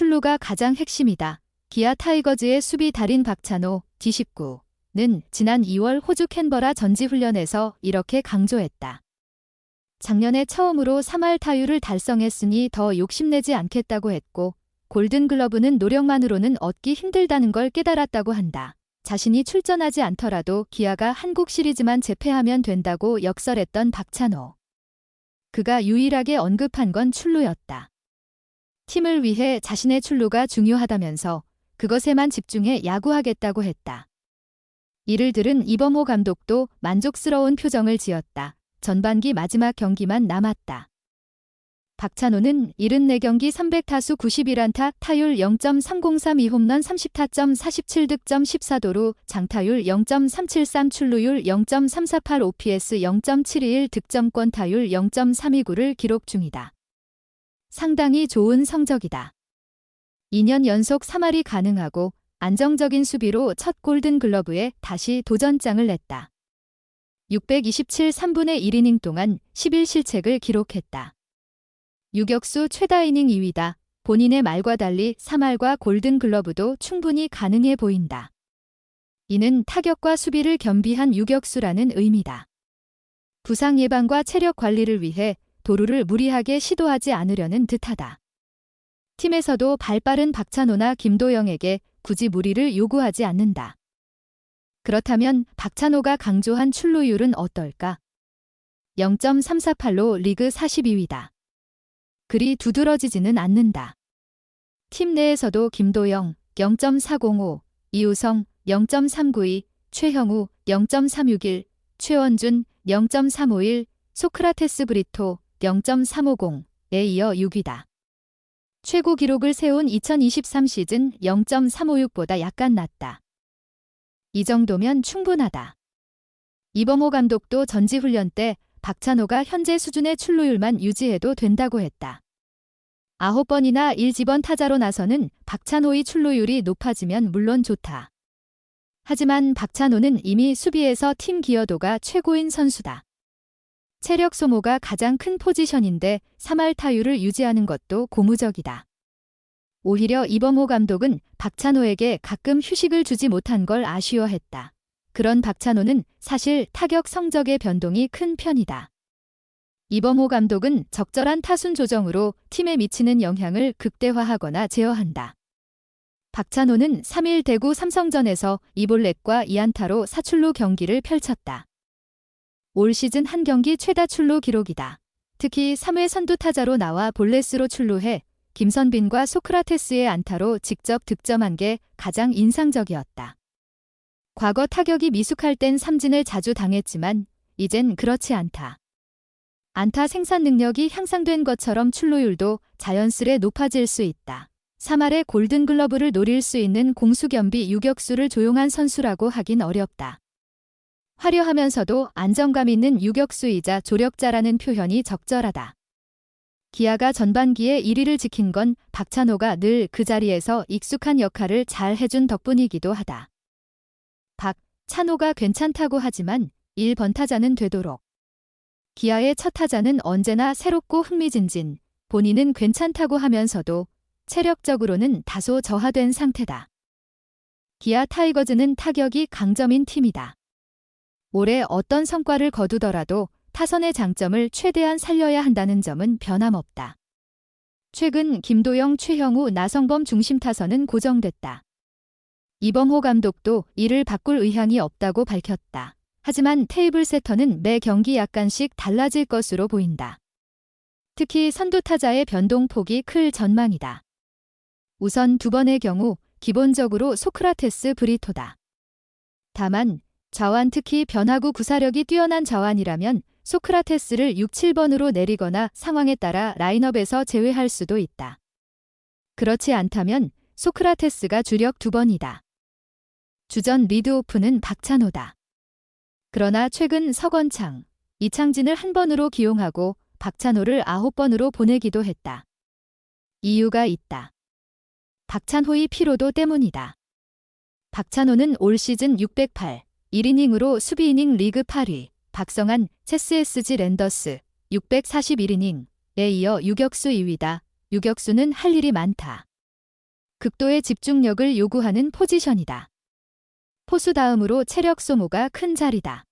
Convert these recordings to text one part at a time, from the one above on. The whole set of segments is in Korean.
출루가 가장 핵심이다. 기아 타이거즈의 수비 달인 박찬호, D19는 지난 2월 호주 캔버라 전지훈련에서 이렇게 강조했다. 작년에 처음으로 3할 타율을 달성했으니 더 욕심내지 않겠다고 했고 골든글러브는 노력만으로는 얻기 힘들다는 걸 깨달았다고 한다. 자신이 출전하지 않더라도 기아가 한국 시리즈만 제패하면 된다고 역설했던 박찬호. 그가 유일하게 언급한 건 출루였다. 팀을 위해 자신의 출루가 중요하다면서 그것에만 집중해 야구하겠다고 했다. 이를 들은 이범호 감독도 만족스러운 표정을 지었다. 전반기 마지막 경기만 남았다. 박찬호는 74경기 300타수 91안타, 타율 0.303, 2홈런 30타점 47득점 14도루, 장타율 0.373, 출루율 0.348, OPS 0.721, 득점권 타율 0.329를 기록 중이다. 상당히 좋은 성적이다. 2년 연속 3할이 가능하고 안정적인 수비로 첫 골든글러브에 다시 도전장을 냈다. 627 3분의 1이닝 동안 11실책을 기록했다. 유격수 최다 이닝 2위다. 본인의 말과 달리 3할과 골든글러브도 충분히 가능해 보인다. 이는 타격과 수비를 겸비한 유격수라는 의미다. 부상 예방과 체력 관리를 위해 도루를 무리하게 시도하지 않으려는 듯하다. 팀에서도 발빠른 박찬호나 김도영에게 굳이 무리를 요구하지 않는다. 그렇다면 박찬호가 강조한 출루율은 어떨까? 0.348로 리그 42위다. 그리 두드러지지는 않는다. 팀 내에서도 김도영 0.405, 이우성 0.392, 최형우 0.361, 최원준 0.351, 소크라테스 브리토 0.350에 이어 6위다. 최고 기록을 세운 2023 시즌 0.356보다 약간 낮다. 이 정도면 충분하다. 이범호 감독도 전지훈련 때 박찬호가 현재 수준의 출루율만 유지해도 된다고 했다. 9번이나 1지번 타자로 나서는 박찬호의 출루율이 높아지면 물론 좋다. 하지만 박찬호는 이미 수비에서 팀 기여도가 최고인 선수다. 체력 소모가 가장 큰 포지션인데 3할 타율을 유지하는 것도 고무적이다. 오히려 이범호 감독은 박찬호에게 가끔 휴식을 주지 못한 걸 아쉬워했다. 그런 박찬호는 사실 타격 성적의 변동이 큰 편이다. 이범호 감독은 적절한 타순 조정으로 팀에 미치는 영향을 극대화하거나 제어한다. 박찬호는 3일 대구 삼성전에서 2볼넷과 2안타로 사출루 경기를 펼쳤다. 올 시즌 한 경기 최다 출루 기록이다. 특히 3회 선두타자로 나와 볼넷으로 출루해 김선빈과 소크라테스의 안타로 직접 득점한 게 가장 인상적이었다. 과거 타격이 미숙할 땐 삼진을 자주 당했지만 이젠 그렇지 않다. 안타 생산 능력이 향상된 것처럼 출루율도 자연스레 높아질 수 있다. 3할에 골든글러브를 노릴 수 있는 공수겸비 유격수를 조용한 선수라고 하긴 어렵다. 화려하면서도 안정감 있는 유격수이자 조력자라는 표현이 적절하다. 기아가 전반기에 1위를 지킨 건 박찬호가 늘 그 자리에서 익숙한 역할을 잘 해준 덕분이기도 하다. 박찬호가 괜찮다고 하지만 1번 타자는 되도록. 기아의 첫 타자는 언제나 새롭고 흥미진진, 본인은 괜찮다고 하면서도 체력적으로는 다소 저하된 상태다. 기아 타이거즈는 타격이 강점인 팀이다. 올해 어떤 성과를 거두더라도 타선의 장점을 최대한 살려야 한다는 점은 변함없다. 최근 김도영, 최형우, 나성범 중심 타선은 고정됐다. 이범호 감독도 이를 바꿀 의향이 없다고 밝혔다. 하지만 테이블 세터는 매 경기 약간씩 달라질 것으로 보인다. 특히 선두타자의 변동폭이 클 전망이다. 우선 2번의 경우 기본적으로 소크라테스 브리토다. 다만 좌완 특히 변화구 구사력이 뛰어난 좌완이라면 소크라테스를 6, 7번으로 내리거나 상황에 따라 라인업에서 제외할 수도 있다. 그렇지 않다면 소크라테스가 주력 2번이다. 주전 리드오프는 박찬호다. 그러나 최근 서건창, 이창진을 한 번으로 기용하고 박찬호를 9번으로 보내기도 했다. 이유가 있다. 박찬호의 피로도 때문이다. 박찬호는 올 시즌 608, 1이닝으로 수비이닝 리그 8위, 박성한, 체스 SG 랜더스, 641이닝에 이어 유격수 2위다. 유격수는 할 일이 많다. 극도의 집중력을 요구하는 포지션이다. 포수 다음으로 체력 소모가 큰 자리다.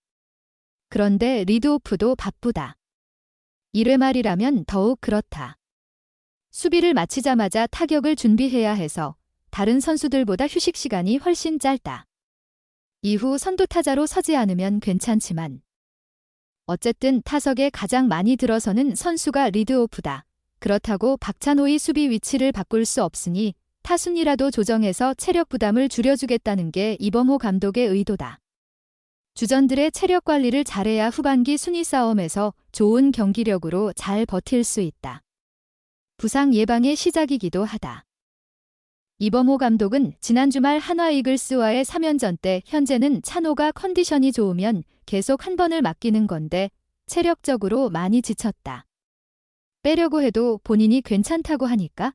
그런데 리드오프도 바쁘다. 1회 말이라면 더욱 그렇다. 수비를 마치자마자 타격을 준비해야 해서 다른 선수들보다 휴식 시간이 훨씬 짧다. 이후 선두타자로 서지 않으면 괜찮지만 어쨌든 타석에 가장 많이 들어서는 선수가 리드오프다. 그렇다고 박찬호의 수비 위치를 바꿀 수 없으니 타순이라도 조정해서 체력 부담을 줄여주겠다는 게 이범호 감독의 의도다. 주전들의 체력 관리를 잘해야 후반기 순위 싸움에서 좋은 경기력으로 잘 버틸 수 있다. 부상 예방의 시작이기도 하다. 이범호 감독은 지난 주말 한화 이글스와의 3연전 때 현재는 찬호가 컨디션이 좋으면 계속 한 번을 맡기는 건데 체력적으로 많이 지쳤다. 빼려고 해도 본인이 괜찮다고 하니까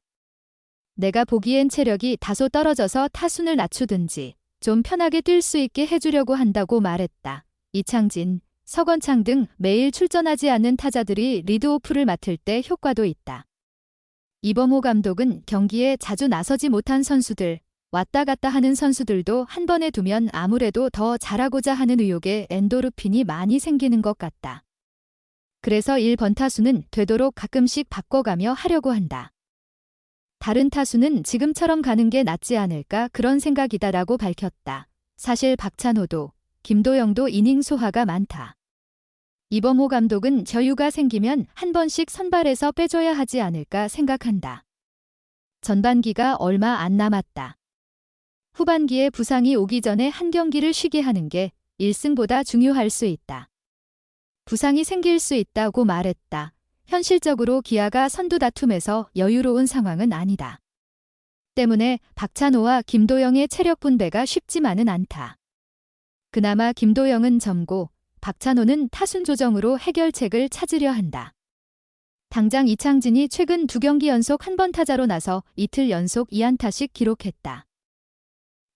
내가 보기엔 체력이 다소 떨어져서 타순을 낮추든지 좀 편하게 뛸 수 있게 해주려고 한다고 말했다. 이창진, 서건창 등 매일 출전하지 않는 타자들이 리드오프를 맡을 때 효과도 있다. 이범호 감독은 경기에 자주 나서지 못한 선수들, 왔다 갔다 하는 선수들도 한 번에 두면 아무래도 더 잘하고자 하는 의욕에 엔도르핀이 많이 생기는 것 같다. 그래서 1번 타수는 되도록 가끔씩 바꿔가며 하려고 한다. 다른 타수는 지금처럼 가는 게 낫지 않을까 그런 생각이다라고 밝혔다. 사실 박찬호도 김도영도 이닝 소화가 많다. 이범호 감독은 여유가 생기면 한 번씩 선발해서 빼줘야 하지 않을까 생각한다. 전반기가 얼마 안 남았다. 후반기에 부상이 오기 전에 한 경기를 쉬게 하는 게 1승보다 중요할 수 있다. 부상이 생길 수 있다고 말했다. 현실적으로 기아가 선두 다툼에서 여유로운 상황은 아니다. 때문에 박찬호와 김도영의 체력 분배가 쉽지만은 않다. 그나마 김도영은 점고, 박찬호는 타순 조정으로 해결책을 찾으려 한다. 당장 이창진이 최근 2경기 연속 한 번 타자로 나서 이틀 연속 2안타씩 기록했다.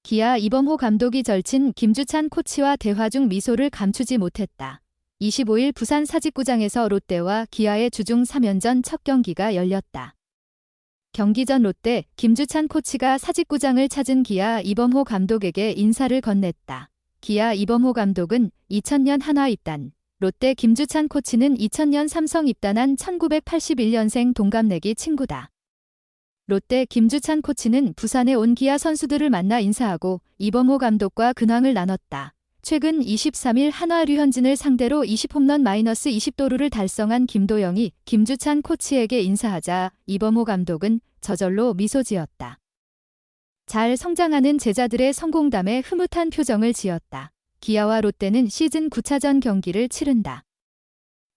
기아 이범호 감독이 절친 김주찬 코치와 대화 중 미소를 감추지 못했다. 25일 부산 사직구장에서 롯데와 기아의 주중 3연전 첫 경기가 열렸다. 경기 전 롯데 김주찬 코치가 사직구장을 찾은 기아 이범호 감독에게 인사를 건넸다. 기아 이범호 감독은 2000년 한화 입단, 롯데 김주찬 코치는 2000년 삼성 입단한 1981년생 동갑내기 친구다. 롯데 김주찬 코치는 부산에 온 기아 선수들을 만나 인사하고 이범호 감독과 근황을 나눴다. 최근 23일 한화 류현진을 상대로 20홈런 -20도루를 달성한 김도영이 김주찬 코치에게 인사하자 이범호 감독은 저절로 미소 지었다. 잘 성장하는 제자들의 성공담에 흐뭇한 표정을 지었다. 기아와 롯데는 시즌 9차전 경기를 치른다.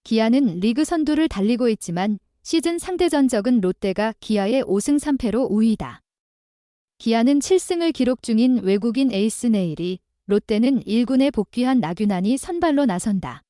기아는 리그 선두를 달리고 있지만 시즌 상대 전적은 롯데가 기아의 5승 3패로 우위다. 기아는 7승을 기록 중인 외국인 에이스 네일이, 롯데는 1군에 복귀한 나균안이 선발로 나선다.